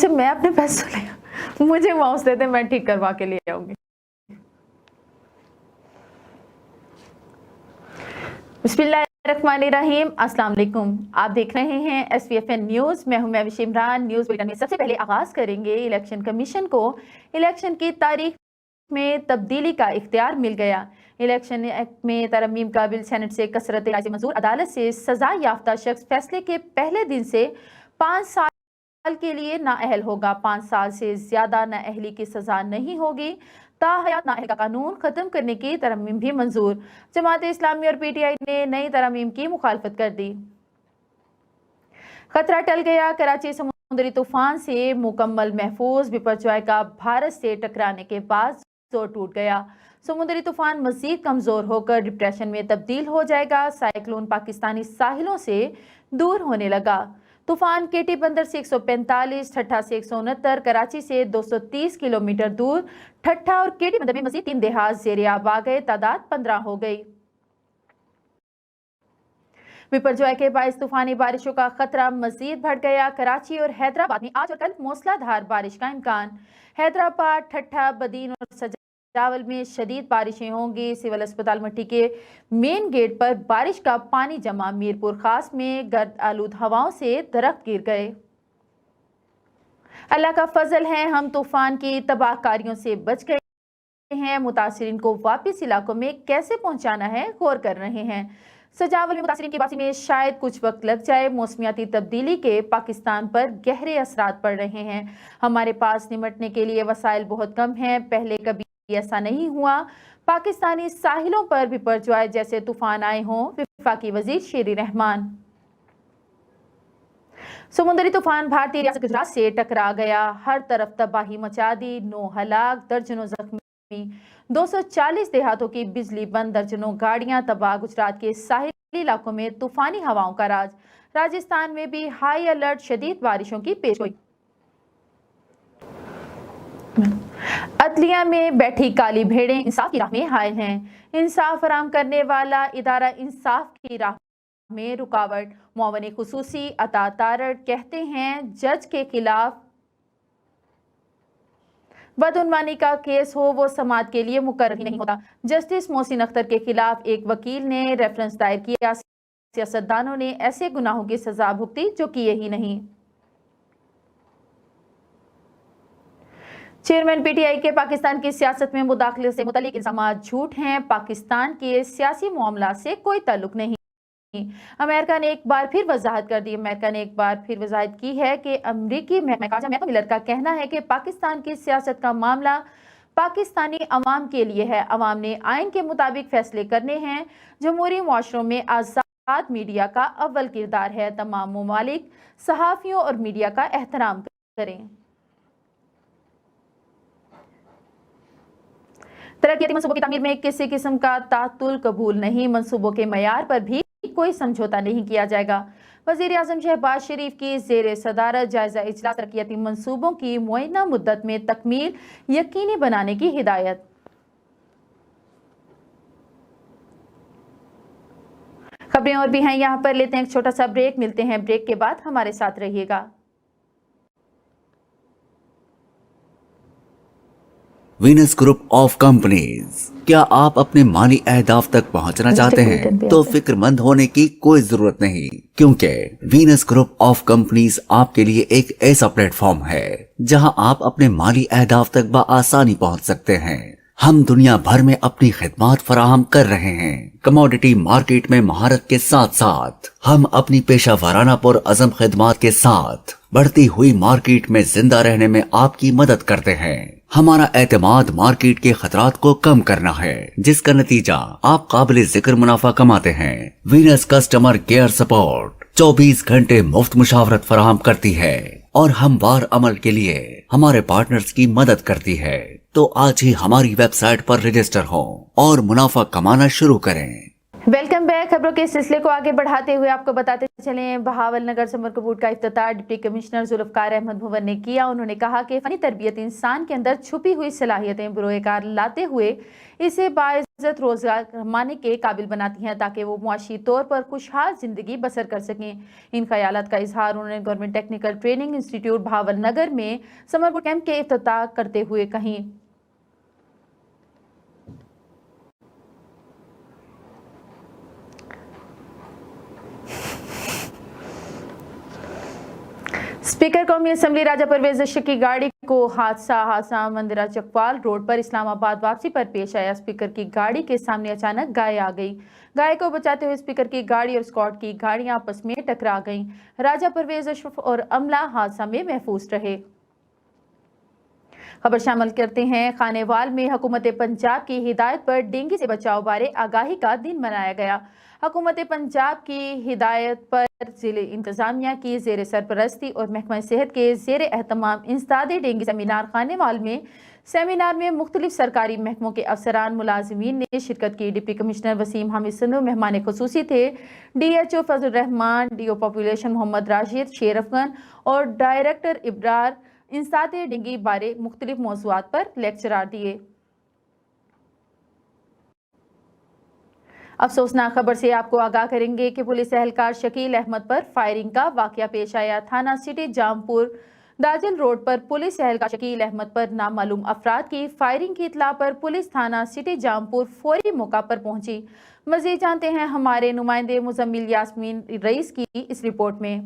اچھا میں اپنے پیسوں لے مجھے ماؤس دے دیں میں ٹھیک کروا کے لے آؤں گی. بسم اللہ الرحمن الرحیم. السلام علیکم. آپ دیکھ رہے ہیں SVFN نیوز. میں ہوں محوش عمران. نیوز بلیٹن میں سب سے پہلے آغاز کریں گے. الیکشن کمیشن کو الیکشن کی تاریخ میں تبدیلی کا اختیار مل گیا. الیکشن ایکٹ میں ترمیم کا بل سینٹ سے کثرت رائے سے منظور. عدالت سے سزا یافتہ شخص فیصلے کے پہلے دن سے 5 سال کے لیے نااہل ہوگا. 5 سال سے زیادہ نااہلی کی سزا نہیں ہوگی. تاحیات نااہل کا قانون ختم کرنے کی ترمیم بھی منظور. جماعت اسلامی اور PTI نے نئی ترمیم کی مخالفت کر دی. خطرہ ٹل گیا. کراچی سمندری طوفان سے مکمل محفوظ. بپرجوائے کا بھارت سے ٹکرانے کے بعد زور ٹوٹ گیا. سمندری طوفان مزید کمزور ہو کر ڈپریشن میں تبدیل ہو جائے گا. سائیکلون پاکستانی ساحلوں سے دور ہونے لگا. طوفان کیٹی بندر سے 145, ٹھٹھا سے 169, کراچی سے 230 کلومیٹر دور. ٹھٹھا اور کیٹی بندر میں مزید 3 دیہات زیر آب آ گئے. تعداد 15 ہو گئی. بپرجوائے کے باعث طوفانی بارشوں کا خطرہ مزید بڑھ گیا. کراچی اور حیدرآباد میں آج اور کل موسلا دھار بارش کا امکان. حیدرآباد, ٹھٹھا, بدین اور سجاول میں شدید بارشیں ہوں گی. سول اسپتال مٹی کے مین گیٹ پر بارش کا پانی جمع. میرپور خاص میں گرد آلود ہواؤں سے درخت گر گئے. اللہ کا فضل ہے ہم طوفان کی تباہ کاریوں سے بچ گئے ہیں. متاثرین کو واپس علاقوں میں کیسے پہنچانا ہے غور کر رہے ہیں. سجاول میں متاثرین کی واپسی میں شاید کچھ وقت لگ جائے. موسمیاتی تبدیلی کے پاکستان پر گہرے اثرات پڑ رہے ہیں. ہمارے پاس نمٹنے کے لیے وسائل بہت کم ہیں. پہلے کبھی ایسا نہیں ہوا پاکستانی ساحلوں پر بپرجوائے جیسے طوفان آئے ہوں. وفاقی وزیر شیری رحمان. سمندری طوفان بھارتی ریاست گجرات سے ٹکرا گیا. ہر طرف تباہی مچا دی. 9 ہلاک, درجنوں زخمی. 240 دیہاتوں کی بجلی بند, درجنوں گاڑیاں تباہ. گجرات کے ساحلی علاقوں میں طوفانی ہواؤں کا راج. راجستھان میں بھی ہائی الرٹ. شدید بارشوں کی پیشگوئی. عدلیہ میں بیٹھی کالی بھیڑیں انصاف کی راہ میں حائل ہیں. انصاف فراہم کرنے والا ادارہ انصاف کی راہ میں رکاوٹ. معاون خصوصی عطا تارڑ کہتے ہیں جج کے خلاف بدعنوانی کا کیس ہو وہ سماعت کے لیے مقرر ہی نہیں ہوتا. جسٹس محسن اختر کے خلاف ایک وکیل نے ریفرنس دائر کیا. سیاستدانوں نے ایسے گناہوں کی سزا بھگتی جو کیے ہی نہیں. چیئرمین PTI کے پاکستان کی سیاست میں مداخلت سے متعلق الزامات جھوٹ ہیں. پاکستان کے سیاسی معاملات سے کوئی تعلق نہیں. امریکہ نے ایک بار پھر وضاحت کر دی. امریکہ نے ایک بار پھر وضاحت کی ہے کہ امریکی محکمہ خارجہ میک ملر کا کہنا ہے کہ پاکستان کی سیاست کا معاملہ پاکستانی عوام کے لیے ہے. عوام نے آئین کے مطابق فیصلے کرنے ہیں. جمہوری معاشروں میں آزاد میڈیا کا اول کردار ہے. تمام ممالک صحافیوں اور میڈیا کا احترام کریں. ترقیاتی منصوبوں کی تعمیر میں کسی قسم کا تعطل قبول نہیں. منصوبوں کے معیار پر بھی کوئی سمجھوتہ نہیں کیا جائے گا. وزیر اعظم شہباز شریف کی زیر صدارت جائزہ اجلاس. ترقیاتی منصوبوں کی معینہ مدت میں تکمیل یقینی بنانے کی ہدایت. خبریں اور بھی ہیں یہاں پر. لیتے ہیں ایک چھوٹا سا بریک. ملتے ہیں بریک کے بعد. ہمارے ساتھ رہیے گا. Venus group of companies. کیا آپ اپنے مالی اہداف تک پہنچنا چاہتے ہیں تو فکر مند ہونے کی کوئی ضرورت نہیں, کیونکہ وینس گروپ آف کمپنیز آپ کے لیے ایک ایسا پلیٹ فارم ہے جہاں آپ اپنے مالی اہداف تک بآسانی پہنچ سکتے ہیں. ہم دنیا بھر میں اپنی خدمات فراہم کر رہے ہیں. کموڈٹی مارکیٹ میں مہارت کے ساتھ ساتھ ہم اپنی پیشہ ورانہ پر عزم خدمات کے ساتھ بڑھتی ہوئی مارکیٹ میں زندہ رہنے میں آپ کی مدد کرتے ہیں. ہمارا اعتماد مارکیٹ کے خطرات کو کم کرنا ہے, جس کا نتیجہ آپ قابل ذکر منافع کماتے ہیں. وینس کسٹمر کیئر سپورٹ 24 گھنٹے مفت مشاورت فراہم کرتی ہے اور ہموار عمل کے لیے ہمارے پارٹنرز کی مدد کرتی ہے. تو آج ہی ہماری ویب سائٹ پر رجسٹر ہوں اور منافع کمانا شروع کریں. Welcome back. خبروں کے سلسلے کو آگے بڑھاتے ہوئے آپ کو بتاتے چلیں بہاول نگر سمر کبوٹ کا افتتاح ڈپٹی کمشنر ذوالفقار احمد بھون نے کیا. انہوں نے کہا کہ فنی تربیت انسان کے اندر چھپی ہوئی صلاحیتیں بروئے کار لاتے ہوئے اسے باعث عزت روزگار کمانے کے قابل بناتی ہیں تاکہ وہ معاشی طور پر خوشحال زندگی بسر کر سکیں۔ ان خیالات کا اظہار انہوں نے government technical training institute Bahawal Nagar میں سمر بوٹ کیمپ کے افتتاح کرتے ہوئے کہیں۔ اسپیکر قومی اسمبلی راجہ پرویز اشرف کی گاڑی کو حادثہ مندرہ چکوال روڈ پر اسلام آباد واپسی پر پیش آیا۔ اسپیکر کی گاڑی کے سامنے اچانک گائے آ گئی۔ گائے کو بچاتے ہوئے اسپیکر کی گاڑی اور اسکواڈ کی گاڑیاں آپس میں ٹکرا گئیں۔ راجہ پرویز اشرف اور عملہ حادثہ میں محفوظ رہے۔ خبر شامل کرتے ہیں خانے وال میں حکومت پنجاب کی ہدایت پر ڈینگی سے بچاؤ بارے آگاہی کا دن منایا گیا۔ حکومت پنجاب کی ہدایت پر ضلع انتظامیہ کی زیر سرپرستی اور محکمہ صحت کے زیر اہتمام انسداد ڈینگی سیمینار خانے وال میں سیمینار میں مختلف سرکاری محکموں کے افسران ملازمین نے شرکت کی۔ ڈپٹی کمشنر وسیم حامد سندھو مہمان خصوصی تھے۔ ڈی ایچ او فضل الرحمان، ڈی او پاپولیشن محمد راشد شیر افغان اور ڈائریکٹر ابرار انسداد ڈینگی بارے مختلف موضوعات پر لیکچرار دیے۔ افسوسناک خبر سے آپ کو آگاہ کریں گے کہ پولیس اہلکار شکیل احمد پر فائرنگ کا واقعہ پیش آیا۔ تھانہ سٹی جامپور داجل روڈ پر پولیس اہلکار شکیل احمد پر نامعلوم افراد کی فائرنگ کی اطلاع پر پولیس تھانہ سٹی جامپور فوری موقع پر پہنچی۔ مزید جانتے ہیں ہمارے نمائندے مزمل یاسمین رئیس کی اس رپورٹ میں۔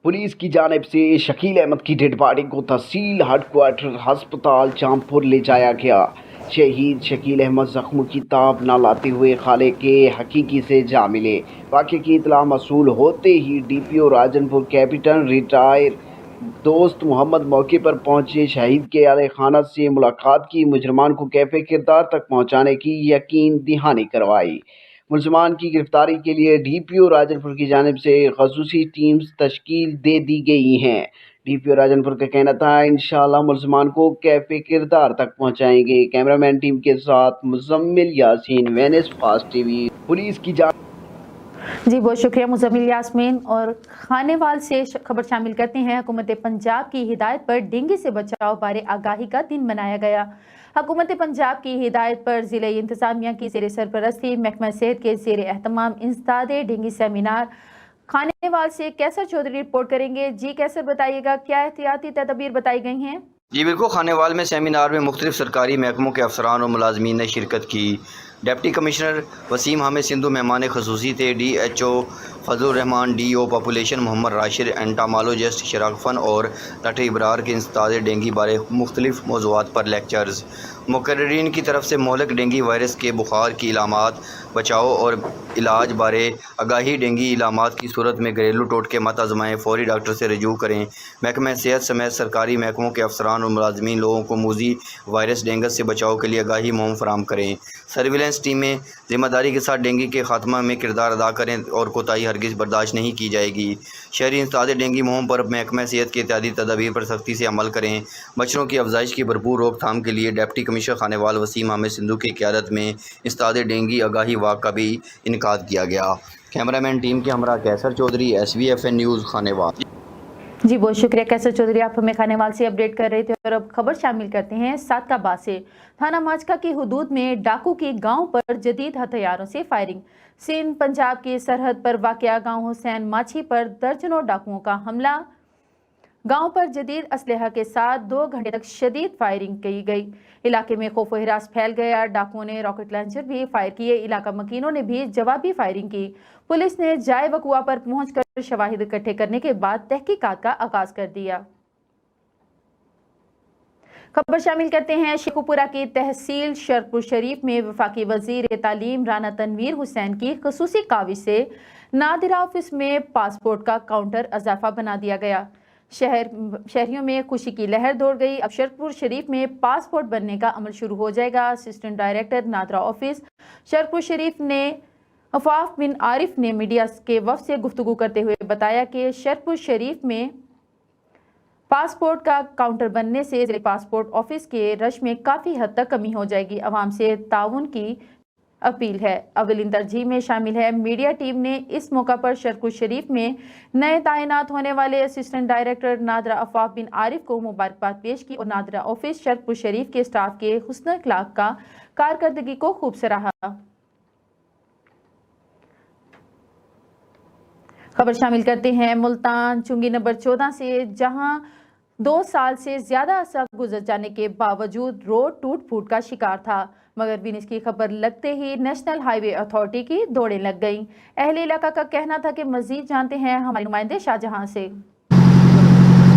پولیس کی جانب سے شکیل احمد کی ڈیڈ باڈی کو تحصیل ہیڈ کوارٹر ہسپتال جامپور لے جایا گیا۔ شہید شکیل احمد زخموں کی تاب نہ لاتے ہوئے خالے کے حقیقی سے جا ملے۔ واقعے کی اطلاع موصول ہوتے ہی ڈی پی او راجن پور کیپٹن ریٹائر دوست محمد موقع پر پہنچے۔ شہید کے اہل خانہ سے ملاقات کی، مجرمان کو کیف کردار تک پہنچانے کی یقین دہانی کروائی۔ ملزمان کی گرفتاری کے لیے ڈی پی او راجن پور کی جانب سے خصوصی ٹیمز تشکیل دے دی گئی ہیں۔ ڈی پی او راجن پور کا کہنا تھا انشاءاللہ ملزمان کو کیف کردار تک پہنچائیں گے۔ کیمرامین ٹیم کے ساتھ مزمل یاسین، وینس فاسٹ ٹی وی۔ پولیس کی جانب جی بہت شکریہ مزمل یاسمین۔ اور خانے وال سے خبر شامل کرتے ہیں۔ حکومت پنجاب کی ہدایت پر ڈینگی سے بچاؤ بارے آگاہی کا دن منایا گیا۔ حکومت پنجاب کی ہدایت پر ضلع انتظامیہ کی زیر سرپرستی محکمہ صحت کے زیر اہتمام انسداد ڈینگی سیمینار خانے وال سے کیسر چودھری رپورٹ کریں گے۔ جی کیسر بتائیے گا کیا احتیاطی تدابیر بتائی گئی ہیں؟ جی بالکل، خانے وال میں سیمینار میں مختلف سرکاری محکموں کے افسران اور ملازمین نے شرکت کی۔ ڈپٹی کمشنر وسیم حامد سندھو مہمان خصوصی تھے۔ ڈی ایچ او فضل الرحمان، ڈی او پاپولیشن محمد راشد، انٹامالوجسٹ شراغفن اور ڈاکٹر ابرار کے انسداد ڈینگی بارے مختلف موضوعات پر لیکچرز۔ مقررین کی طرف سے مہلک ڈینگی وائرس کے بخار کی علامات، بچاؤ اور علاج بارے آگاہی۔ ڈینگی علامات کی صورت میں گھریلو ٹوٹکے مت آزمائیں، فوری ڈاکٹر سے رجوع کریں۔ محکمہ صحت سمیت سرکاری محکموں کے افسران اور ملازمین لوگوں کو موذی وائرس ڈینگی سے بچاؤ کے لیے آگاہی مہم فراہم کریں۔ سرویلنس ٹیمیں ذمہ داری کے ساتھ ڈینگی کے خاتمہ میں کردار ادا کریں اور کوتاہی ہرگز برداشت نہیں کی جائے گی۔ شہری انسداد ڈینگی مہم پر محکمہ صحت کے احتیاطی تدابیر پر سختی سے عمل کریں۔ مچھروں کی افزائش کی بھرپور روک تھام کے لیے ڈپٹی کمشنر خانے وال وسیم حامد سندھو کی قیادت میں انسداد ڈینگی آگاہی واک کا بھی انعقاد کیا گیا۔ کیمرامین ٹیم کے ہمراہ کیسر چودھری، SVFN نیوز، خانے وال۔ جی بہت شکریہ کیسر چودھری، آپ ہمیں خانے وال سے اپڈیٹ کر رہے تھے۔ اور اب خبر شامل کرتے ہیں ساتھ کا بات سے۔ تھانہ ماچکا کی حدود میں ڈاکو کی گاؤں پر جدید ہتھیاروں سے فائرنگ۔ سندھ پنجاب کی سرحد پر واقع گاؤں حسین ماچھی پر درجنوں ڈاکوؤں کا حملہ۔ گاؤں پر جدید اسلحہ کے ساتھ 2 گھنٹے تک شدید فائرنگ کی گئی۔ علاقے میں خوف و ہراس پھیل گیا۔ ڈاکوؤں نے راکٹ لانچر بھی فائر کیے۔ علاقہ مکینوں نے بھی جوابی فائرنگ کی۔ پولیس نے جائے وقوع پر پہنچ کر شواہد اکٹھے کرنے کے بعد تحقیقات کا آغاز کر دیا۔ خبر شامل کرتے ہیں شیخو پورہ کی تحصیل شرپور شریف میں وفاقی وزیر تعلیم رانا تنویر حسین کی خصوصی کاوش سے نادرہ آفس میں پاسپورٹ کا کاؤنٹر اضافہ بنا دیا گیا۔ شہریوں میں خوشی کی لہر دوڑ گئی۔ اب شرپور شریف میں پاسپورٹ بننے کا عمل شروع ہو جائے گا۔ Assistant director Nadira office Sherpur شریف نے عفاف بن عارف نے میڈیا کے وفد سے گفتگو کرتے ہوئے بتایا کہ شرپور شریف میں پاسپورٹ کا کاؤنٹر بننے سے ضلع پاسپورٹ آفس کے رش میں کافی حد تک کمی ہو جائے گی۔ عوام سے تعاون کی अपील है। अवलिन तरजीह में शामिल है। मीडिया टीम ने इस मौका पर शरकुल शरीफ में नए तैनात होने वाले असिस्टेंट डायरेक्टर नादरा अफाफ बिन आरिफ को मुबारकबाद पेश की और नादरा ऑफिस शरकुल शरीफ के स्टाफ के हुस्न अखलाक का कारकर्दगी को खूब सराहा। खबर शामिल करते हैं मुल्तान चुंगी नंबर 14 से, जहां 2 साल से ज्यादा अरसा गुजर जाने के बावजूद रोड टूट फूट का शिकार था, मगर विनिस की खबर लगते ही नेशनल हाईवे अथॉरिटी की दौड़ें लग गईं। अहले इलाका का कहना था कि मजीद जानते हैं हमारे नुमाइंदे शाहजहां से।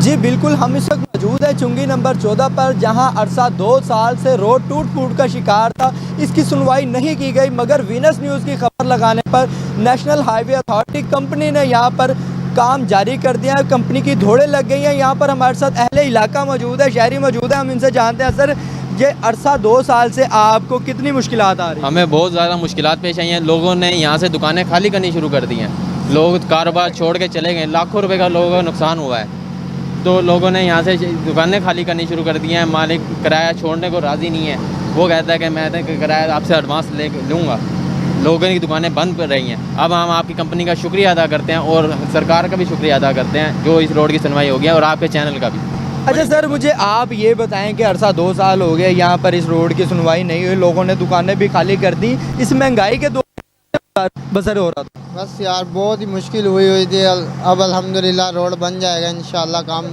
जी बिल्कुल, हम इस वक्त मौजूद है चुंगी नंबर 14 पर, जहां अरसा 2 साल से रोड टूट फूट का शिकार था। इसकी सुनवाई नहीं की गई, मगर वीनस न्यूज़ की खबर लगाने पर नेशनल हाईवे अथॉरिटी कंपनी ने यहाँ पर काम जारी कर दिया है। कंपनी की दौड़ें लग गई हैं। यहाँ पर हमारे साथ अहले इलाका मौजूद है, शहरी मौजूद है, हम इनसे जानते हैं। सर, ये अरसा 2 साल से आपको कितनी मुश्किलात आ रही हैं? हमें बहुत ज़्यादा मुश्किलात पेश आई हैं। लोगों ने यहाँ से दुकानें खाली करनी शुरू कर दी हैं। लोग कारोबार छोड़ के चले गए, लाखों रुपए का लोगों का नुकसान हुआ है। तो लोगों ने यहाँ से दुकानें खाली करनी शुरू कर दी हैं। मालिक किराया छोड़ने को राज़ी नहीं है। वो कहता है कि मैं किराया आपसे एडवांस ले लूँगा। लोगों की दुकानें बंद कर रही हैं। अब हम आपकी कंपनी का शुक्रिया अदा करते हैं और सरकार का भी शुक्रिया अदा करते हैं जो इस रोड की सुनवाई हो गया, और आपके चैनल का भी। अच्छा सर, मुझे आप ये बताएं कि अरसा 2 साल हो गए यहाँ पर इस रोड की सुनवाई नहीं हुई, लोगों ने दुकानें भी खाली कर दी। इस महंगाई के दौर बसर हो रहा था। बस यार बहुत ही मुश्किल हुई थी। अब अल्हम्दुलिल्लाह रोड बन जाएगा, इंशाल्लाह काम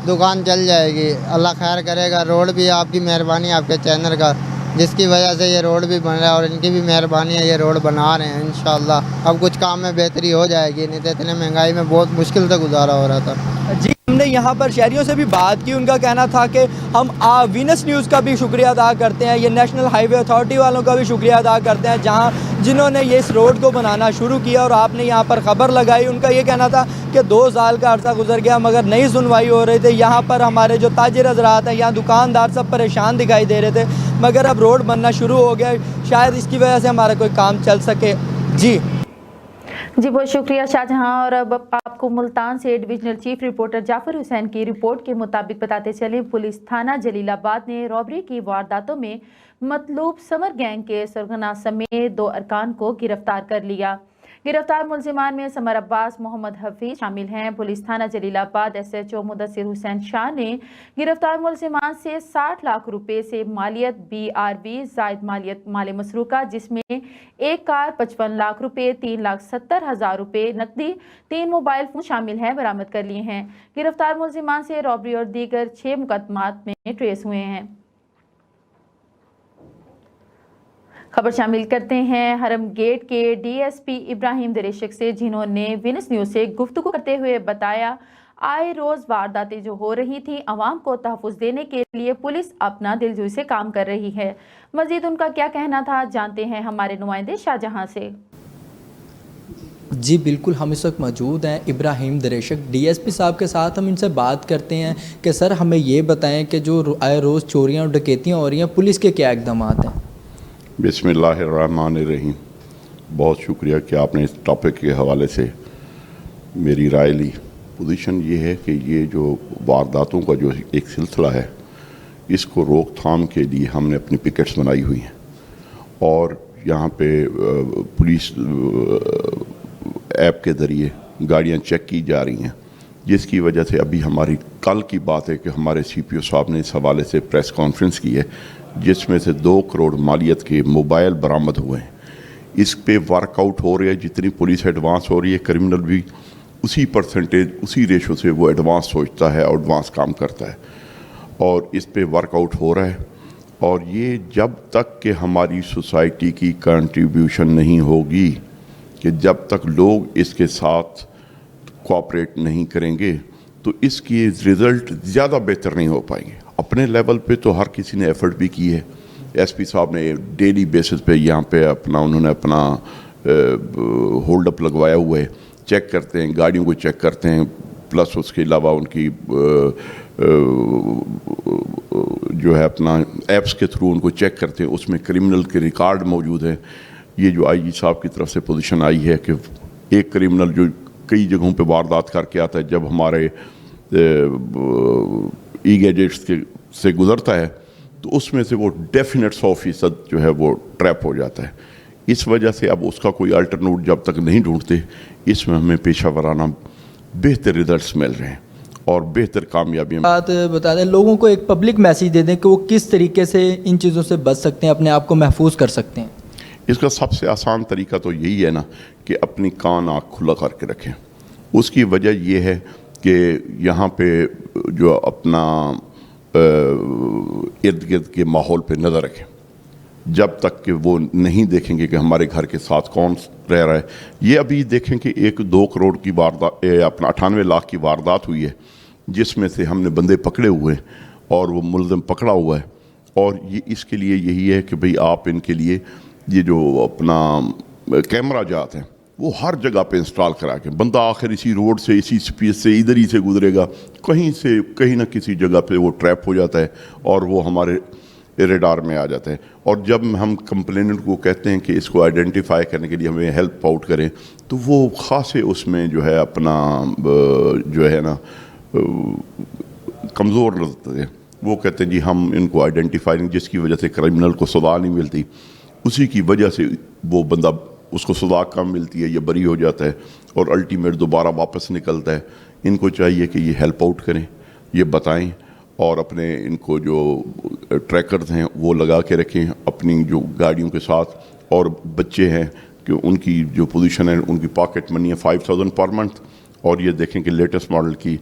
दुकान चल जाएगी। अल्लाह खैर करेगा। रोड भी आपकी मेहरबानी, आपके चैनल का, जिसकी वजह से ये रोड भी बन रहा है, और इनकी भी मेहरबानी है, ये रोड बना रहे हैं। इंशाल्लाह अब कुछ काम में बेहतरी हो जाएगी, नहीं तो इतने महंगाई में बहुत मुश्किल से गुजारा हो रहा था। जी, हमने यहाँ पर शहरियों से भी बात की। उनका कहना था कि हम वीनस न्यूज़ का भी शुक्रिया अदा करते हैं, ये नेशनल हाईवे अथॉरिटी वालों का भी शुक्रिया अदा करते हैं जिन्होंने ये इस रोड को बनाना शुरू किया और आपने यहाँ पर खबर लगाई। उनका ये कहना था कि 2 साल का अरसा गुजर गया मगर नई सुनवाई हो रही थी। यहाँ पर हमारे जो ताजिर हज़रात हैं, यहाँ दुकानदार सब परेशान दिखाई दे रहे थे, मगर अब रोड बनना शुरू हो गया। शायद इसकी वजह से हमारा कोई काम चल सके। जी बहुत शुक्रिया शाहजहां। और अब आपको मुल्तान से divisional chief reporter Jafar Hussain की रिपोर्ट के मुताबिक बताते चले, पुलिस थाना जलीलाबाद ने रॉबरी की वारदातों में मतलूब समर गैंग के सरगना समेत 2 अरकान को गिरफ्तार कर लिया। गिरफ्तार मुलजिमान में समर अब्बास, मोहम्मद हफीज शामिल हैं। पुलिस थाना जलीलाबाद SHO मुदस्सिर हुसैन शाह ने गिरफ्तार मुलजिमान से 60 लाख रुपए से मालियत, BRB जायद मालियत माल मसरूका, जिसमें 1 कार, 55 लाख रुपए, 3,70,000 रुपए नकदी, 3 मोबाइल फोन शामिल हैं, बरामद कर लिए हैं। गिरफ्तार मुलजिमान से रॉबरी और दीगर 6 मुकदमात में ट्रेस हुए हैं। खबर शामिल करते हैं हरम गेट के DSP इब्राहिम दरेशक से, जिन्होंने विनस न्यूज़ से गुफ्तगू करते हुए बताया, आए रोज़ वारदातें जो हो रही थी, आवाम को तहफ़्फ़ुज़ देने के लिए पुलिस अपना दिलजोई से काम कर रही है। मज़ीद उनका क्या कहना था, जानते हैं हमारे नुमाइंदे शाहजहां से। जी बिल्कुल, हम इस वक्त मौजूद हैं इब्राहिम दरेशक DSP साहब के साथ। हम इनसे बात करते हैं कि सर हमें ये बताएं कि जो आए रोज़ चोरियाँ और डकैतियाँ हो रही हैं, पुलिस के क्या इक़दाम हैं? बिस्मिल्लाहिर्रहमानिर्रहीम। बहुत शुक्रिया कि आपने इस टॉपिक के हवाले से मेरी राय ली। पोजीशन ये है कि ये जो वारदातों का जो एक सिलसिला है, इसको रोकथाम के लिए हमने अपनी पिकेट्स बनाई हुई हैं और यहाँ पे पुलिस ऐप के ज़रिए गाड़ियाँ चेक की जा रही हैं, जिसकी वजह से अभी हमारी कल की बात है कि हमारे CPO साहब ने इस हवाले से प्रेस कॉन्फ्रेंस की है, जिसमें से 2 करोड़ मालियत के मोबाइल बरामद हुए हैं। इस पे वर्कआउट हो रहा है। जितनी पुलिस एडवांस हो रही है, क्रिमिनल भी उसी परसेंटेज, उसी रेशो से वो एडवांस सोचता है और एडवांस काम करता है, और इस पे वर्कआउट हो रहा है। और ये जब तक कि हमारी सोसाइटी की कंट्रीब्यूशन नहीं होगी, कि जब तक लोग इसके साथ कोऑपरेट नहीं करेंगे, तो इसकी रिज़ल्ट ज़्यादा बेहतर नहीं हो पाएंगे। अपने लेवल पे तो हर किसी ने एफ़र्ट भी की है। SP साहब ने डेली बेसिस पे यहाँ पे उन्होंने अपना होल्ड अप लगवाया हुआ है, चेक करते हैं, गाड़ियों को चेक करते हैं, प्लस उसके अलावा उनकी जो है अपना ऐप्स के थ्रू उनको चेक करते हैं, उसमें क्रिमिनल के रिकॉर्ड मौजूद है। ये जो IG साहब की तरफ से पोजीशन आई है कि एक क्रिमिनल जो कई जगहों पे वारदात करके आता है, जब हमारे ई-गैजेट्स से गुज़रता है तो उसमें से वो डेफिनेट 100% जो है वो ट्रैप हो जाता है। इस वजह से अब उसका कोई अल्टरनेट जब तक नहीं ढूंढते, इसमें हमें पेशा वराना बेहतर रिजल्ट्स मिल रहे हैं और बेहतर कामयाबी। बात बता दें, लोगों को एक पब्लिक मैसेज दे दें कि वो किस तरीके से इन चीज़ों से बच सकते हैं, अपने आप को महफूज कर सकते हैं। इसका सबसे आसान तरीका तो यही है ना कि अपनी कान आँख खुला करके रखें। उसकी वजह ये है कि यहाँ पे जो अपना इर्द गिर्द के माहौल पे नज़र रखें, जब तक कि वो नहीं देखेंगे कि हमारे घर के साथ कौन रह रहा है। ये अभी देखें कि 1-2 करोड़ की वारदात, अपना 98 लाख की वारदात हुई है, जिसमें से हमने बंदे पकड़े हुए हैं और वो मुलज़िम पकड़ा हुआ है। और ये इसके लिए यही है कि भाई आप इनके लिए ये जो अपना कैमरा जात हैं वो हर जगह पे इंस्टॉल करा के, बंदा आखिर इसी रोड से, इसी स्पीड से, इधर ही से गुजरेगा, कहीं ना किसी जगह पे वो ट्रैप हो जाता है और वो हमारे रेडार में आ जाता है। और जब हम कंप्लेनेंट को कहते हैं कि इसको आइडेंटिफाई करने के लिए हमें हेल्प आउट करें, तो वो खासे उसमें जो है अपना जो है ना कमज़ोर नजर है। वो कहते हैं जी हम इनको आइडेंटिफाई नहीं, जिसकी वजह से क्रिमिनल को सज़ा नहीं मिलती, उसी की वजह से वो बंदा, उसको सज़ा कम मिलती है, ये बरी हो जाता है और अल्टीमेट दोबारा वापस निकलता है। इनको चाहिए कि ये हेल्प आउट करें, ये बताएं और अपने इनको जो ट्रैकर्स हैं वो लगा के रखें अपनी जो गाड़ियों के साथ। और बच्चे हैं कि उनकी जो पोजीशन है, उनकी पॉकेट मनी है 5000 पर मंथ। और ये देखें कि लेटेस्ट मॉडल की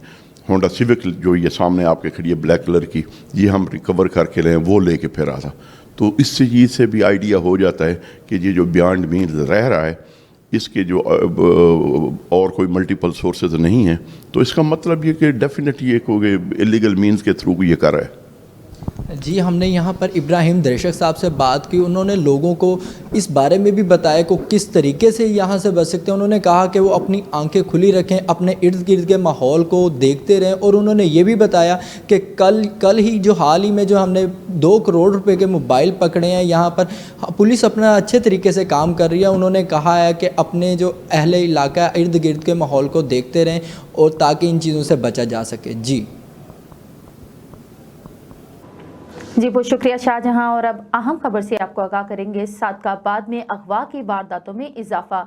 होंडा सिविक जो ये सामने आपके खड़ी है ब्लैक कलर की, ये हम रिकवर करके रहे हैं, वो लेके फिर आ था। तो इससे से भी आइडिया हो जाता है कि ये जो बियॉन्ड मीन्स रह रहा है, इसके जो और कोई मल्टीपल सोर्सेज नहीं है, तो इसका मतलब ये कि डेफिनेटली एक हो गए इलीगल मीन्स के थ्रू ये कर रहा है। जी, हमने यहाँ पर इब्राहिम दरेशक साहब से बात की। उन्होंने लोगों को इस बारे में भी बताया कि किस तरीके से यहाँ से बच सकते हैं। उन्होंने कहा कि वो अपनी आंखें खुली रखें, अपने इर्द गिर्द के माहौल को देखते रहें। और उन्होंने ये भी बताया कि कल ही जो हाल ही में जो हमने 2 करोड़ रुपए के मोबाइल पकड़े हैं, यहाँ पर पुलिस अपना अच्छे तरीके से काम कर रही है। उन्होंने कहा है कि अपने जो अहले इलाका इर्द गिर्द के माहौल को देखते रहें और ताकि इन चीज़ों से बचा जा सके। जी बहुत शुक्रिया शाहजहां। और अब अहम खबर से आपको आगाह करेंगे। सादकाबाद में अगवा की वारदातों में इजाफा,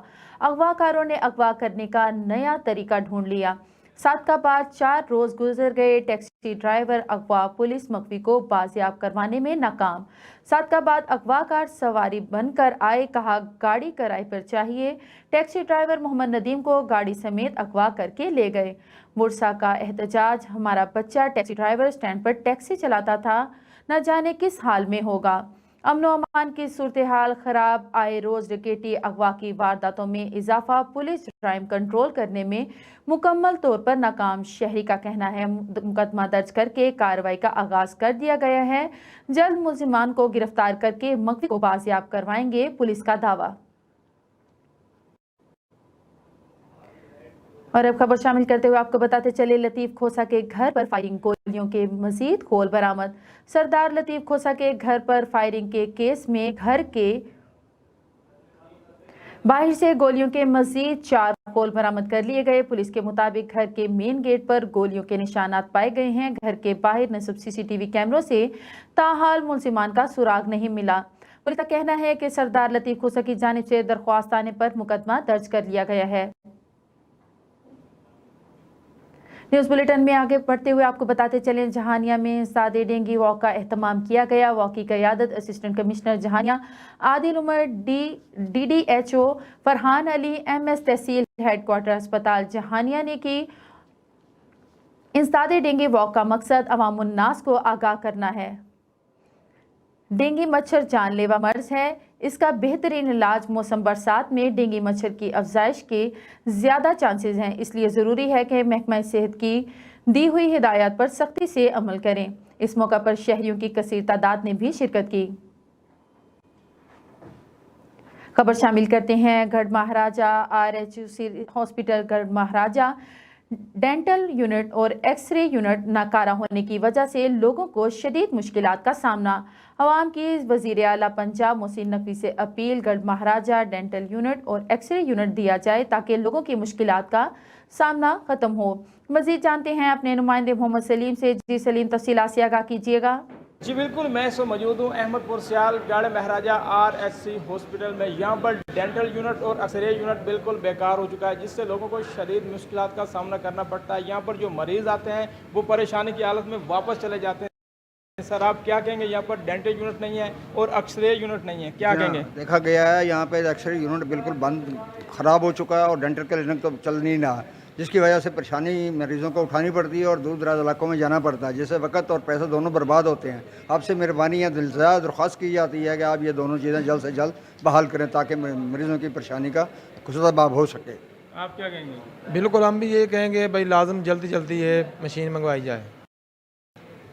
अगवाकारों ने अगवा करने का नया तरीका ढूंढ लिया। सादकाबाद 4 रोज गुजर गए, टैक्सी ड्राइवर अगवा पुलिस मख्फी को बाजियाब करवाने में नाकाम। सादकाबाद अगवाकार सवारी बनकर आए, कहा गाड़ी किराए पर चाहिए। टैक्सी ड्राइवर मोहम्मद नदीम को गाड़ी समेत अगवा करके ले गए। मुर्सा का एहतजाज, हमारा बच्चा टैक्सी ड्राइवर स्टैंड पर टैक्सी चलाता था, न जाने किस हाल में होगा। अमन व अमान की सूरत हाल खराब, आए रोज डकैती अगवा की वारदातों में इजाफा, पुलिस क्राइम कंट्रोल करने में मुकम्मल तौर पर नाकाम। शहरी का कहना है मुकदमा दर्ज करके कार्रवाई का आगाज कर दिया गया है, जल्द मुलजिमान को गिरफ्तार करके मख्फी को बाजियाब करवाएंगे, पुलिस का दावा। और अब खबर शामिल करते हुए आपको बताते चले, लतीफ खोसा के घर पर फायरिंग, गोलियों के मजीद खोल बरामद। सरदार लतीफ खोसा के घर पर फायरिंग के केस में घर के बाहर से गोलियों के मजीद 4 खोल बरामद कर लिए गए। पुलिस के मुताबिक घर के मेन गेट पर गोलियों के निशानात पाए गए हैं। घर के बाहर नस्ब सीसीटीवी कैमरों से ताहाल मुलजिमान का सुराग नहीं मिला। पुलिस का कहना है कि सरदार लतीफ खोसा की जानिब से दरख्वास्त आने पर मुकदमा दर्ज कर लिया गया है। न्यूज़ बुलेटिन में आगे बढ़ते हुए आपको बताते चलें, जहानिया में सादे डेंगी वॉक का एहतमाम किया गया। वॉक की क़यादत assistant commissioner Jahania Adil Umar, DDHO Farhan Ali, MS tehsil headquarter अस्पताल जहानिया ने की। इन सादे डेंगी वॉक का मकसद अवामुन्नास को आगाह करना है। डेंगी मच्छर जानलेवा मर्ज है, इसका बेहतरीन इलाज मौसम बरसात में डेंगी मच्छर की अफजाइश के ज़्यादा चांसेस हैं, इसलिए ज़रूरी है कि महकमा सेहत की दी हुई हिदायत पर सख्ती से अमल करें। इस मौका पर शहरियों की कसीर तादाद ने भी शिरकत की। खबर शामिल करते हैं, गढ़ महाराजा RHC हॉस्पिटल गढ़ महाराजा डेंटल यूनिट और एक्सरे यूनिट नाकारा होने की वजह से लोगों को शदीद मुश्किलात का सामना। अवाम की वज़ीर आला पंजाब मोहसिन नकवी से अपील, गढ़ महाराजा डेंटल यूनिट और एक्सरे यूनिट दिया जाए ताकि लोगों की मुश्किलात का सामना ख़त्म हो। मज़ीद जानते हैं अपने नुमाइंदे मोहम्मद सलीम से। जी सलीम, तफसीलात से आगाह कीजिएगा। जी बिल्कुल, मैं इस वक्त मौजूद हूँ अहमद पुर सियाल गाड़े महाराजा RSC हॉस्पिटल में। यहाँ पर डेंटल यूनिट और एक्सरे यूनिट बिल्कुल बेकार हो चुका है, जिससे लोगों को शदीद मुश्किलात का सामना करना पड़ता है। यहाँ पर जो मरीज़ आते हैं वो परेशानी की हालत में वापस चले जाते हैं। सर आप क्या कहेंगे, यहाँ पर डेंटल यूनिट नहीं है और एक्सरे यूनिट नहीं है, क्या कहेंगे? देखा गया है यहाँ पे एक्सरे यूनिट बिल्कुल बंद ख़राब हो चुका है और डेंटल क्लिनिक तो चल नहीं रहा, जिसकी वजह से परेशानी मरीज़ों को उठानी पड़ती है और दूर दराज इलाकों में जाना पड़ता है, जिससे वक्त और पैसा दोनों बर्बाद होते हैं। आपसे मेहरबानी है, दिलज़ाद दरख्वास्त की जाती है कि आप ये दोनों चीज़ें जल्द से जल्द बहाल करें ताकि मरीज़ों की परेशानी का खुशबाब हो सके। आप क्या कहेंगे? बिल्कुल हम भी ये कहेंगे भाई लाजम जल्दी जल्दी ये मशीन मंगवाई जाए।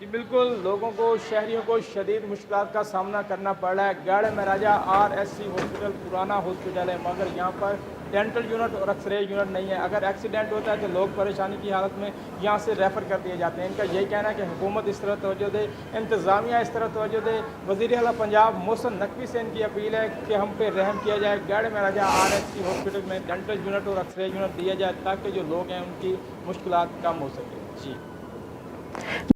जी बिल्कुल, लोगों को शहरियों को शदीद मुश्किलात का सामना करना पड़ रहा है। गाड़े महाराजा RSC हॉस्पिटल पुराना हॉस्पिटल है, मगर यहाँ पर डेंटल यूनिट और एक्सरे यूनिट नहीं है। अगर एक्सीडेंट होता है तो लोग परेशानी की हालत में यहाँ से रेफ़र कर दिए जाते हैं। इनका यही कहना है कि हुकूमत इस तरह तवज्जो दे, इंतज़ामिया इस तरह तवज्जो दे। वज़ीर आला पंजाब मोहसिन नकवी से इनकी अपील है कि हम पे रहम किया जाए, गाड़े महाराजा RSC हॉस्पिटल में डेंटल यूनिट और एक्सरे यूनिट दिया जाए ताकि जो लोग हैं उनकी मुश्किलात कम हो सके।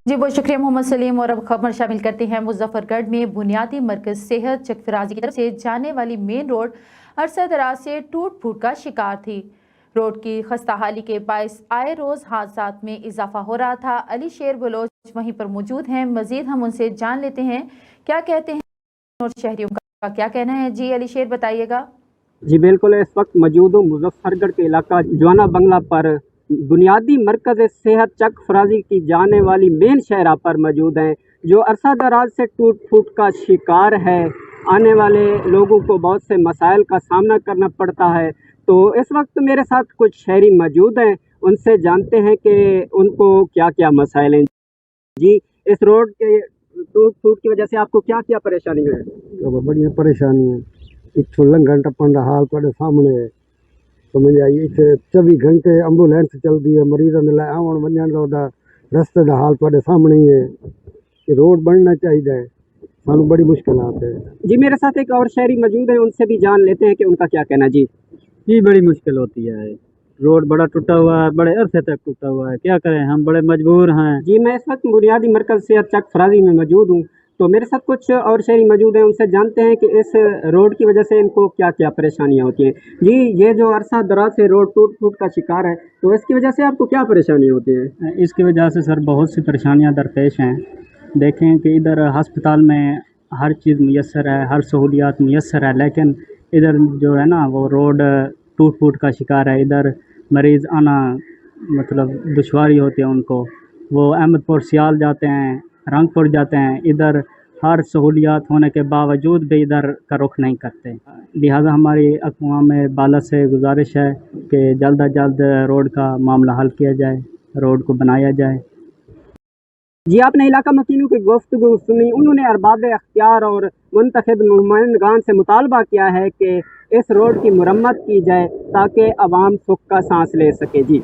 जी बहुत शुक्रिया मोहम्मद सलीम। और अब खबर शामिल करते हैं मुजफ्फरगढ़ में बुनियादी मरकज सेहत चकफराजी की तरफ से जाने वाली मेन रोड अरसा दराज से टूट फूट का शिकार थी। रोड की खस्ता हाली के बायस आए रोज़ हादसात में इजाफा हो रहा था। अली शेर बलोच वहीं पर मौजूद हैं, मजीद हम उनसे जान लेते हैं क्या कहते हैं और शहरियों का क्या कहना है। जी अली शेर बताइएगा। जी बिल्कुल, इस वक्त मौजूद हूँ मुजफ्फरगढ़ के इलाका जवाना बंगला पर बुनियादी मरकज़ सेहत चक फराजी की जाने वाली मेन शहरा पर मौजूद हैं, जो अरसा दराज से टूट फूट का शिकार है। आने वाले लोगों को बहुत से मसाइल का सामना करना पड़ता है। तो इस वक्त मेरे साथ कुछ शहरी मौजूद हैं, उनसे जानते हैं कि उनको क्या क्या मसाइल हैं। जी, इस रोड के टूट फूट की वजह से आपको क्या क्या परेशानी है? बढ़िया परेशानी है, एक लंघन टप्पन का हाल थोड़े सामने है। समझ आइए, इतने 24 घंटे एंबुलेंस चलती है, मरीजों के लिए आवन वजन का रस्ते का हाल थोड़े सामने ही है कि रोड बनना चाहिए, सानू बड़ी मुश्किल आते हैं। जी मेरे साथ एक और शहरी मौजूद है, उनसे भी जान लेते हैं कि उनका क्या कहना। जी ये बड़ी मुश्किल होती है, रोड बड़ा टूटा हुआ है, बड़े अरसे तक टूटा हुआ है, क्या करें हम बड़े मजबूर हैं। जी मैं इस वक्त बुनियादी मरकज़ सेहत चक फराजी में मौजूद हूँ, तो मेरे साथ कुछ और शहरी मौजूद हैं, उनसे जानते हैं कि इस रोड की वजह से इनको क्या क्या परेशानियाँ होती हैं। जी ये जो अरसा दराज से रोड टूट फूट का शिकार है, तो इसकी वजह से आपको क्या परेशानियाँ होती हैं? इसकी वजह से सर बहुत सी परेशानियाँ दरपेश हैं। देखें कि इधर हस्पताल में हर चीज़ मुयस्सर है, हर सहूलियात मुयस्सर है, लेकिन इधर जो है ना वो रोड टूट फूट का शिकार है। इधर मरीज़ आना मतलब दुश्वारी होती है उनको, वो अहमदपुर सियाल जाते हैं, रंगपुर जाते हैं, इधर हर सहूलियात होने के बावजूद भी इधर का रुख नहीं करते। लिहाजा हमारी अक़वाम बाला से गुजारिश है कि जल्द अज जल्द रोड का मामला हल किया जाए, रोड को बनाया जाए। जी आपने इलाका मकीनों की गुफ्तगू सुनी, उन्होंने अरबाब अख्तियार और मुंतखब नुमाइंदगान से मुतालबा किया है कि इस रोड की मुरम्मत की जाए ताकि अवाम सुख का सांस ले सके। जी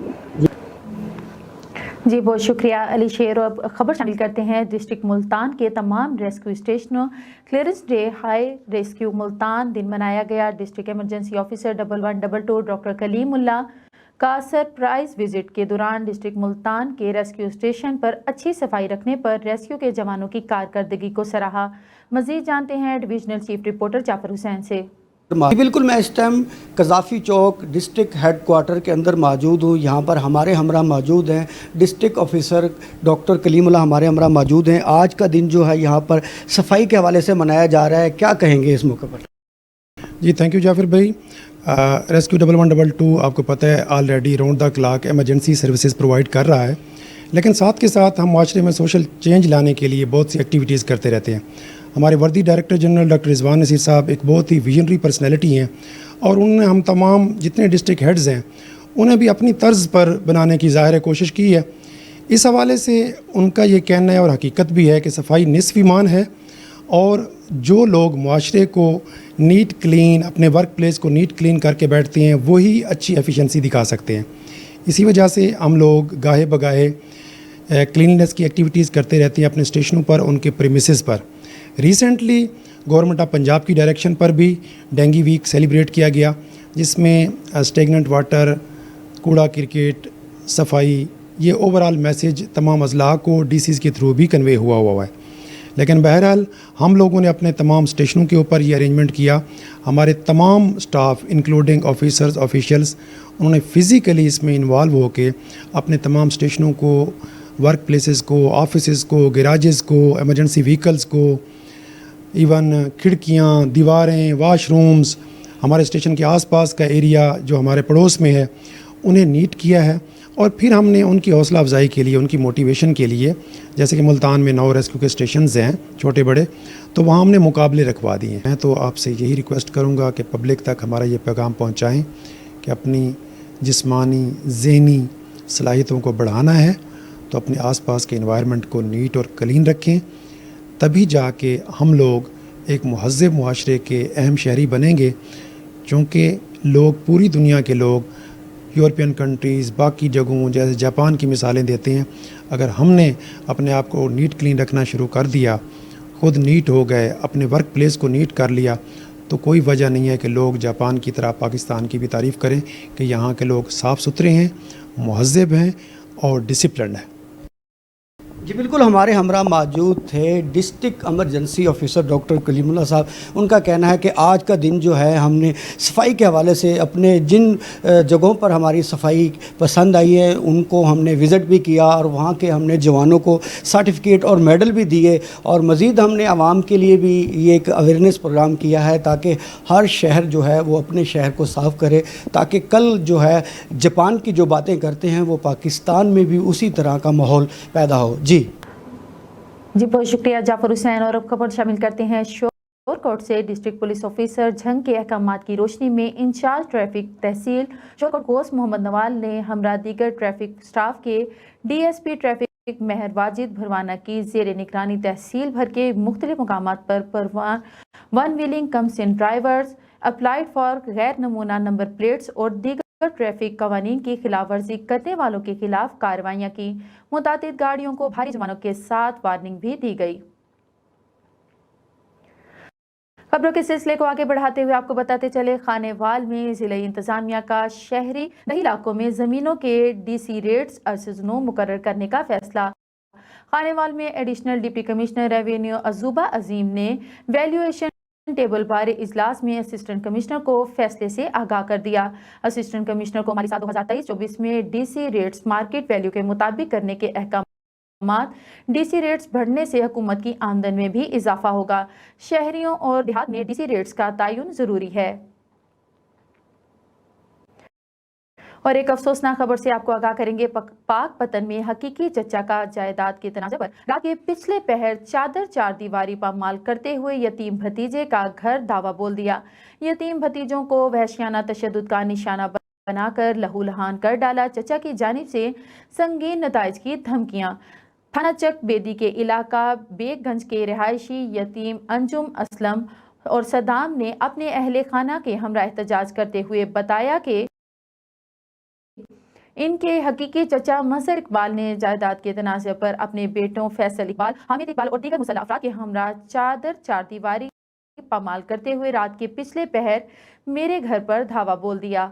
बहुत शुक्रिया अली शेर। अब खबर शामिल करते हैं डिस्ट्रिक्ट मुल्तान के तमाम रेस्क्यू स्टेशनों। Clearance day high rescue Multan दिन मनाया गया। District emergency officer 1122 doctor Kalimullah का सरप्राइज विजिट के दौरान डिस्ट्रिक्ट मुल्तान के रेस्क्यू स्टेशन पर अच्छी सफाई रखने पर रेस्क्यू के जवानों की कारकर्दगी को सराहा। मजीद जानते हैं divisional chief reporter Jafar Hussain से। बिल्कुल, मैं इस time Qaddafi Chowk district headquarter के अंदर मौजूद हूँ। यहाँ पर हमारे हमरा मौजूद हैं डिस्ट्रिक्ट ऑफिसर डॉक्टर कलीमुल्लाह हमारे हमरा मौजूद हैं। आज का दिन जो है यहाँ पर सफाई के हवाले से मनाया जा रहा है, क्या कहेंगे इस मौके पर? जी थैंक यू जाफिर भाई। रेस्क्यू 1122 आपको पता है already round the clock emergency services provide कर रहा है, लेकिन साथ के साथ हम माशरे में सोशल चेंज लाने के लिए बहुत सी एक्टिविटीज़ करते रहते हैं। हमारे वर्दी director general doctor Rizwan Naseer साहब एक बहुत ही विजनरी पर्सनैलिटी हैं और उन्होंने हम तमाम जितने डिस्ट्रिक्ट हेड्स हैं उन्हें भी अपनी तर्ज पर बनाने की ज़ाहिर कोशिश की है। इस हवाले से उनका ये कहना है और हकीकत भी है कि सफाई निस्फ़ ईमान है और जो लोग माशरे को नीट क्लीन, अपने वर्क प्लेस को नीट क्लीन करके बैठते हैं वही अच्छी एफिशिएंसी दिखा सकते हैं। इसी वजह से हम लोग गाहे बगाहे क्लीननेस की एक्टिविटीज़ करते रहते हैं अपने स्टेशनों पर, उनके प्रीमिसेस पर। रिसेंटली गवर्नमेंट ऑफ पंजाब की डायरेक्शन पर भी डेंगू वीक सेलिब्रेट किया गया, जिसमें स्टेगनेंट वाटर, कूड़ा क्रिकेट, सफाई, ये ओवरऑल मैसेज तमाम अजला को डीसीज़ के थ्रू भी कन्वे हुआ है। लेकिन बहरहाल हम लोगों ने अपने तमाम स्टेशनों के ऊपर ये अरेंजमेंट किया। हमारे तमाम स्टाफ इंक्लूडिंग ऑफिसर्स ऑफिशियल्स उन्होंने फ़िज़िकली इसमें इन्वॉल्व होकर अपने तमाम स्टेशनों को, वर्क प्लेसेस को, ऑफिसेज़ को, गैराजेस को, एमरजेंसी व्हीकल्स को, इवन खिड़कियाँ, दीवारें, वाशरूम्स, हमारे स्टेशन के आसपास का एरिया जो हमारे पड़ोस में है उन्हें नीट किया है। और फिर हमने उनकी हौसला अफजाई के लिए, उनकी मोटिवेशन के लिए, जैसे कि मुल्तान में 9 रेस्क्यू के स्टेशंस हैं छोटे बड़े, तो वहाँ हमने मुकाबले रखवा दिए हैं। तो आपसे यही रिक्वेस्ट करूँगा कि पब्लिक तक हमारा ये पैगाम पहुँचाएँ कि अपनी जिस्मानी ज़हनी सलाहियतों को बढ़ाना है तो अपने आसपास के एनवायरनमेंट को नीट और क्लीन रखें, तभी जाके हम लोग एक महज़्ज़ब मुआशरे के अहम शहरी बनेंगे। क्योंकि लोग, पूरी दुनिया के लोग, यूरोपियन कंट्रीज़, बाकी जगहों जैसे जापान की मिसालें देते हैं। अगर हमने अपने आप को नीट क्लीन रखना शुरू कर दिया, खुद नीट हो गए, अपने वर्क प्लेस को नीट कर लिया, तो कोई वजह नहीं है कि लोग जापान की तरह पाकिस्तान की भी तारीफ़ करें कि यहाँ के लोग साफ़ सुथरे हैं, महज़्ज़ब हैं और डिसिप्लिन है। जी बिल्कुल, हमारे हमरा मौजूद थे district emergency officer doctor Kalimullah साहब। उनका कहना है कि आज का दिन जो है हमने सफाई के हवाले से अपने जिन जगहों पर हमारी सफाई पसंद आई है उनको हमने विज़िट भी किया और वहाँ के हमने जवानों को सर्टिफिकेट और मेडल भी दिए। और मज़ीद हमने आवाम के लिए भी ये एक अवेयरनेस प्रोग्राम किया है ताकि हर शहर जो है वो अपने शहर को साफ़ करे, ताकि कल जो है जापान की जो बातें करते हैं वो पाकिस्तान में भी उसी तरह का माहौल पैदा हो। जी बहुत शुक्रिया जाफर हुसैन। और अब खबर शामिल करते हैं शोरकोट से। डिस्ट्रिक्ट पुलिस ऑफिसर जंग के अहकामात की रोशनी में इंचार्ज ट्रैफिक तहसील शोरकोट कोस मोहम्मद नवाल ने हमरा दीगर ट्रैफिक स्टाफ के DSP ट्रैफिक मेहर वाजिद भरवाना की जेर निगरानी तहसील भर के मुख्तलिफ मुकामात पर one wheeling comes in drivers applied for गैर नमूना नंबर प्लेट्स और दीगर ट्रैफिक कवानीन की खिलाफ वर्जी करने वालों के खिलाफ कार्रवाइयाँ की। मुतादिद गाड़ियों को भारी जुर्मानों के साथ वार्निंग भी दी गई। खबरों के सिलसिले को आगे बढ़ाते हुए आपको बताते चले, खानेवाल में जिला इंतजामिया का शहरी दही इलाकों में जमीनों के DC रेट्स अर्सनो मुकर्रर करने का फैसला। खानेवाल में एडिशनल डिप्टी कमिश्नर रेवेन्यू अजूबा अजीम ने वैल्यूएशन टेबल बारे इजलास में असिस्टेंट कमिश्नर को फैसले से आगाह कर दिया। असिस्टेंट कमिश्नर को माली साल 2023-24 में DC रेट्स मार्केट वैल्यू के मुताबिक करने के अहकामात। DC रेट्स बढ़ने से हुकूमत की आमदन में भी इजाफा होगा। शहरियों और देहात में DC रेट्स का तयन जरूरी है। और एक अफसोसनाक खबर से आपको आगाह करेंगे। पाक पतन में हकीकी चचा का जायदाद के तनाज़े पर रात के पिछले पहर चादर चार दीवारी पामाल करते हुए यतीम भतीजे का घर दावा बोल दिया। यतीम भतीजों को वहशियाना तशद्दुद का निशाना बनाकर लहूलुहान कर डाला। चचा की जानिब से संगीन नताइज की धमकियां। थाना चक बेदी के इलाका बेगगंज के रिहायशी यतीम अंजुम असलम और सदाम ने अपने अहले खाना के हमरा एहतजाज करते हुए बताया कि इनके हकीकी चचा मजहर इकबाल ने जायदाद के तनाज़े पर अपने बेटों फैसल इकबाल, हामिद इकबाल और दीगर मुसल्लह अफराद के हमरा चादर चार दीवारी पामाल करते हुए रात के पिछले पहर मेरे घर पर धावा बोल दिया।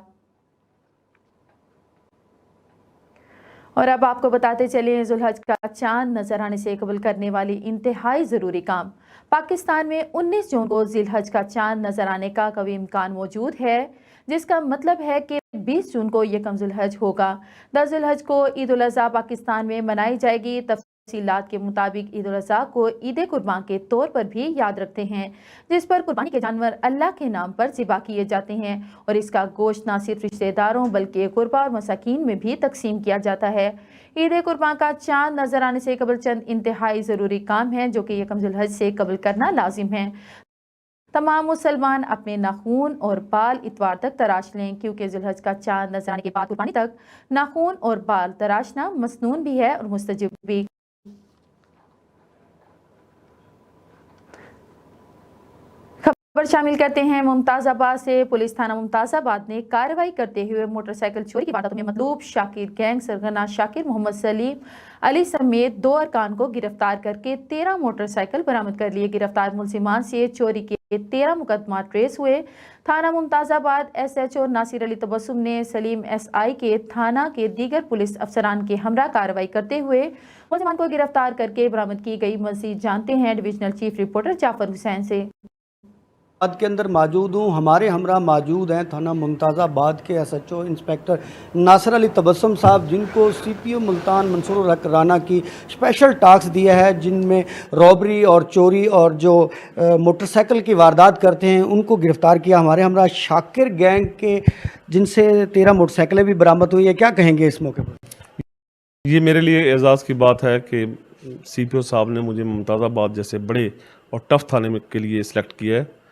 और अब आपको बताते चले, जुल्हज का चांद नजर आने से कबल करने वाली इंतहाई ज़रूरी काम। पाकिस्तान में 19 जून को जिलहज का चांद नजर आने का कभी इम्कान मौजूद है, जिसका मतलब है कि 20 जून को यकम जुल्हज होगा। 10 जुल्हज को ईद उल अज़हा पाकिस्तान में मनाई जाएगी। तफसीलात के मुताबिक ईद उल अज़हा को ईद कुर्बान के तौर पर भी याद रखते हैं, जिस पर कुर्बानी के जानवर अल्लाह के नाम पर ज़िबा किए जाते हैं और इसका गोश्त न सिर्फ रिश्तेदारों बल्कि कुर्बा और मसाकीन में भी तकसीम किया जाता है। ईद कुर्बान का चांद नजर आने से कबल चंद इंतहाई ज़रूरी काम है जो कि यकम जुल्हज से कबल करना लाजिम है। तमाम मुसलमान अपने नाखून और बाल इतवार तक तराश लें, क्योंकि जुल्हज का चांद नजर आने के बाद कुर्बानी तक नाखून और बाल तराशना मसनून भी है और मुस्तजिब भी। खबर शामिल करते हैं मुमताज़ाबाद से। पुलिस थाना मुमताज़ाबाद ने कार्रवाई करते हुए मोटरसाइकिल चोरी की वारदातों में मतलूब शाकिर गैंग सरगना शाकिर, मोहम्मद सलीम अली समेत 2 अरकान को गिरफ्तार करके 13 मोटरसाइकिल बरामद कर लिए। गिरफ्तार मुलजिमान से चोरी के 13 मुकदमा ट्रेस हुए। थाना मुमताज़ाबाद SHO नासिर अली तबस्सुम ने सलीम SI के थाना के दीगर पुलिस अफसरान के हमरा कार्रवाई करते हुए मुलजिमान को गिरफ्तार करके बरामद की गई। मज़ीद जानते हैं divisional chief reporter Jafar Hussain से। बाद के अंदर मौजूद हूँ, हमारे हमरा मौजूद हैं थाना मुमताज़ाबाद के SHO इंस्पेक्टर नासिर अली तबस्सुम साहब, जिनको CPO मुल्तान मंसूर हक राना की स्पेशल टास्क दिया है, जिनमें रॉबरी और चोरी और जो मोटरसाइकिल की वारदात करते हैं उनको गिरफ़्तार किया। हमारे हमरा शाकिर गैंग के जिनसे 13 मोटरसाइकिलें भी बरामद हुई है, क्या कहेंगे इस मौके पर? ये मेरे लिए एजाज़ की बात है कि CPO साहब ने मुझे मुमताज़ाबाद जैसे बड़े और टफ़ थाने में के लिए सिलेक्ट किया है।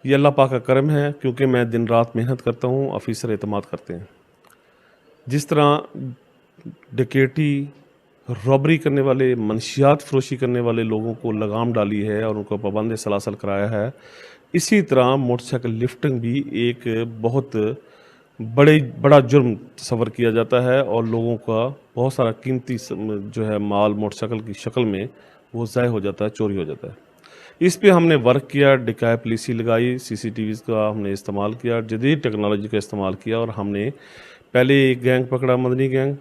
ये अल्लाह पाक का करम है, क्योंकि मैं दिन रात मेहनत करता हूँ, ऑफिसर एतमाद करते हैं। जिस तरह डकैती, रॉबरी करने वाले, मनशियात फरोशी करने वाले लोगों को लगाम डाली है और उनको पाबंद सलासल कराया है, इसी तरह मोटरसाइकिल लिफ्टिंग भी एक बहुत बड़ा जुर्म तस्वर किया जाता है और लोगों का बहुत सारा कीमती जो है माल मोटरसाइकिल की शक्ल में वो ज़ाय हो जाता है, चोरी हो जाता है। इस पे हमने वर्क किया, डिकाय पुलिसी लगाई, CCTVs का हमने इस्तेमाल किया, जदीद टेक्नोलॉजी का इस्तेमाल किया और हमने पहले एक गैंग पकड़ा, मदनी गैंग,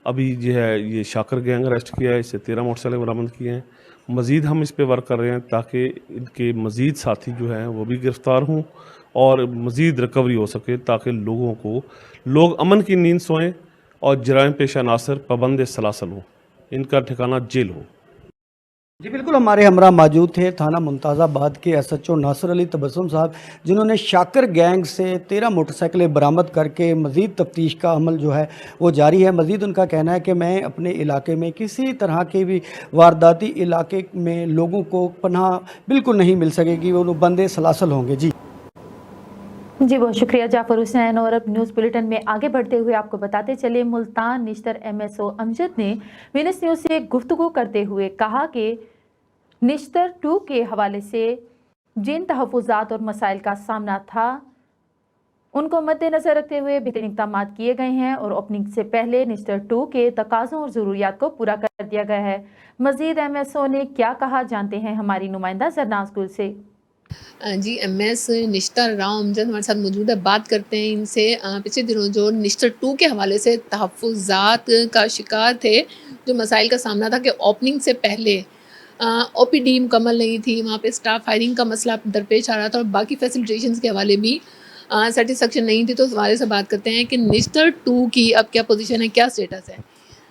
अभी जो है ये शाकिर गैंग अरेस्ट किया है, इससे 13 मोटरसाइकिल बरामद किए हैं। मज़ीद हम इस पे वर्क कर रहे हैं ताकि इनके मज़ीद साथी जो हैं वो भी गिरफ़्तार हों और मज़ीद रिकवरी हो सके, ताकि लोग अमन की नींद सोएं और जराइम पेशा नासर पाबंद सलासल हों, इनका ठिकाना जेल हो। जी बिल्कुल, हमारे हमरा मौजूद थे थाना मुमताज़ाबाद के SHO नासिर अली तबस्सुम साहब, जिन्होंने शाकिर गैंग से 13 मोटरसाइकिलें बरामद करके मज़ीद तफ्तीश का अमल जो है वो जारी है। मज़ीद उनका कहना है कि मैं अपने इलाके में किसी तरह के भी वारदाती इलाके में लोगों को पनाह बिल्कुल नहीं मिल सकेगी, वो बंदे सलासल होंगे। जी बहुत शुक्रिया जाफर हुसैन। और अब न्यूज़ बुलेटिन में आगे बढ़ते हुए आपको बताते चले, मुल्तान निश्तर MSO अमजद ने वीनस न्यूज़ से गुफ्तगू करते हुए कहा कि निश्तर 2 के हवाले से जिन तहफ़्फ़ुज़ात और मसाइल का सामना था उनको मद्देनज़र रखते हुए बेहतरीन इक़दाम किए गए हैं और ओपनिंग से पहले निश्तर 2 के तकाज़ों और ज़रूरियात को पूरा कर दिया गया है। मज़ीद MSO ने क्या कहा, जानते हैं हमारी नुमाइंदा जरनाज गुल से। जी MS निश्तर राव अमजद हमारे साथ मौजूद है, बात करते हैं इनसे। पिछले दिनों जो निश्तर 2 के हवाले से तहफ़्फ़ुज़ात का शिकार थे, जो मसाइल का सामना था कि ओपनिंग से पहले OPD मुकम्मल नहीं थी, वहाँ पे स्टाफ हायरिंग का मसला दरपेश आ रहा था और बाकी फैसिलिटेशंस के हवाले भी सेटिस्फेक्शन नहीं थी। तो इस हवाले से बात करते हैं कि निश्तर 2 की अब क्या पोजीशन है, क्या स्टेटस है?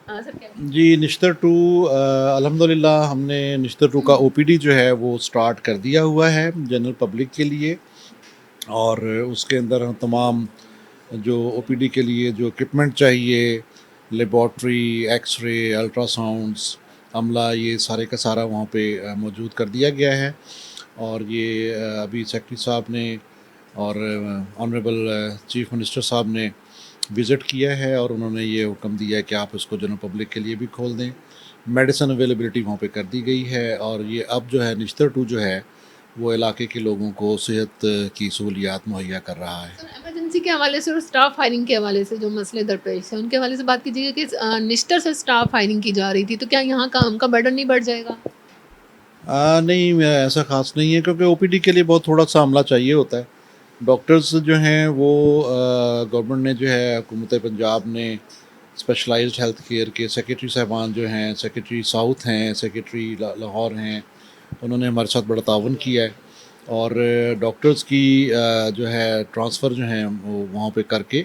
सर क्या? जी निश्तर 2 अल्हम्दुलिल्लाह हमने निश्तर 2 का OPD जो है वो स्टार्ट कर दिया हुआ है जनरल पब्लिक के लिए, और उसके अंदर हम तमाम जो OPD के लिए जो इक्विपमेंट चाहिए, लेबॉर्ट्री, एक्सरे, अल्ट्रासाउंड्स, अमला, ये सारे का सारा वहाँ पे मौजूद कर दिया गया है। और ये अभी सेक्रेटरी साहब ने और ऑनरेबल चीफ मिनिस्टर साहब ने विज़िट किया है और उन्होंने ये हुक्म दिया है कि आप इसको जनरल पब्लिक के लिए भी खोल दें। मेडिसिन अवेलेबिलिटी वहाँ पे कर दी गई है और ये अब जो है निश्तर 2 जो है वो इलाके के लोगों को सेहत की सहूलियात मुहैया कर रहा है। इमरजेंसी के हवाले से और स्टाफ हायरिंग के हवाले से जो मसले दरपेश हैं उनके हवाले से बात कीजिएगा कि निश्तर से स्टाफ हायरिंग की जा रही थी, तो क्या यहाँ काम का बर्डन नहीं बढ़ जाएगा? नहीं, ऐसा ख़ास नहीं है, क्योंकि OPD के लिए बहुत थोड़ा सा अमला चाहिए होता है। डॉक्टर्स जो हैं वो गवर्नमेंट ने जो है हुकूमत पंजाब ने स्पेशलाइज्ड हेल्थ केयर के सेक्रेटरी साहबान जो हैं, सेक्रेटरी साउथ हैं, सेक्रेटरी लाहौर हैं, उन्होंने हमारे साथ बड़ा ताउन किया है और डॉक्टर्स की जो है ट्रांसफ़र जो हैं वो वहाँ पे करके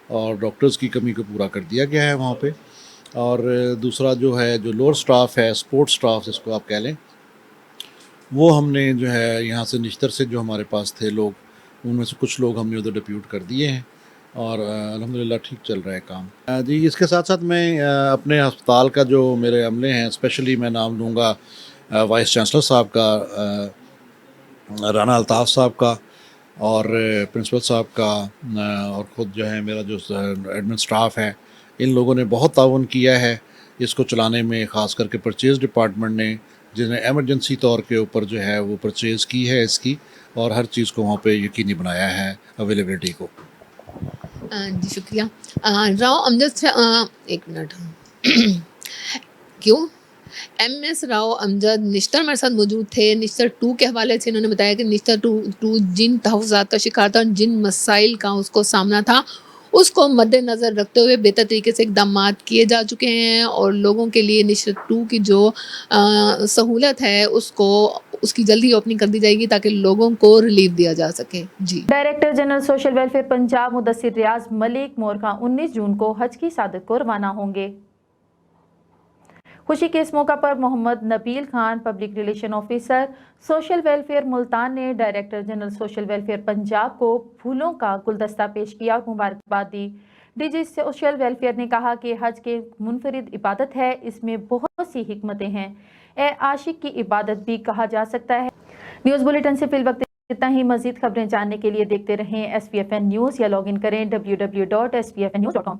और डॉक्टर्स की कमी को पूरा कर दिया गया है वहाँ पे। और दूसरा जो है जो लोअर स्टाफ है, सपोर्ट स्टाफ जिसको आप कह लें, वो हमने जो है यहाँ से निश्तर से जो हमारे पास थे लोग, उनमें से कुछ लोग हमने उधर डिप्यूट कर दिए हैं और अल्हम्दुलिल्लाह ठीक चल रहा है काम। जी इसके साथ साथ मैं अपने अस्पताल का जो मेरे अमले हैं, स्पेशली मैं नाम लूँगा वाइस चांसलर साहब का, राना अल्ताफ़ साहब का और प्रिंसिपल साहब का, और ख़ुद जो है मेरा जो एडमिन स्टाफ है, इन लोगों ने बहुत ताउन किया है इसको चलाने में। ख़ास करके परचेज़ डिपार्टमेंट ने जिन्हें एमरजेंसी तौर के ऊपर जो है वो परचेज़ की है इसकी, और हर चीज़ को वहाँ पे यकीनी बनाया है अवेलेबिलिटी को। जी शुक्रिया। राव अमजद एक मिनट क्यों MS राव अमजद निश्तर हमारे साथ मौजूद थे। निश्तर 2 के हवाले से इन्होंने बताया कि निश्तर 2 जिन तहफ़्फ़ुज़ात का शिकार था, जिन मसाइल का उसको सामना था, उसको मद्देनज़र रखते हुए बेहतर तरीके से इक़दामात किए जा चुके हैं और लोगों के लिए निश्तर 2 की जो सहूलत है उसकी जल्दी ओपनिंग कर दी जाएगी ताकि लोगों को रिलीफ दिया जा सके। जी। Director general social welfare Punjab Mudassir Riaz Malik मोरखा 19 जून को हज की सादत को रवाना होंगे। खुशी के इस मौका पर Mohammad Nabeel Khan public relation officer social welfare Multan ने director general social welfare Punjab को फूलों का गुलदस्ता पेश किया और मुबारकबाद दी। डीजी सोशल वेलफेयर ने कहा कि हज के मुनफरिद इबादत है, इसमें बहुत सी हिकमतें हैं, ए आशिक की इबादत भी कहा जा सकता है। न्यूज़ बुलेटिन से फिल वक्त इतना ही। मजीद खबरें जानने के लिए देखते रहें SPFN न्यूज़ या लॉग इन करें www.spfnnews.com।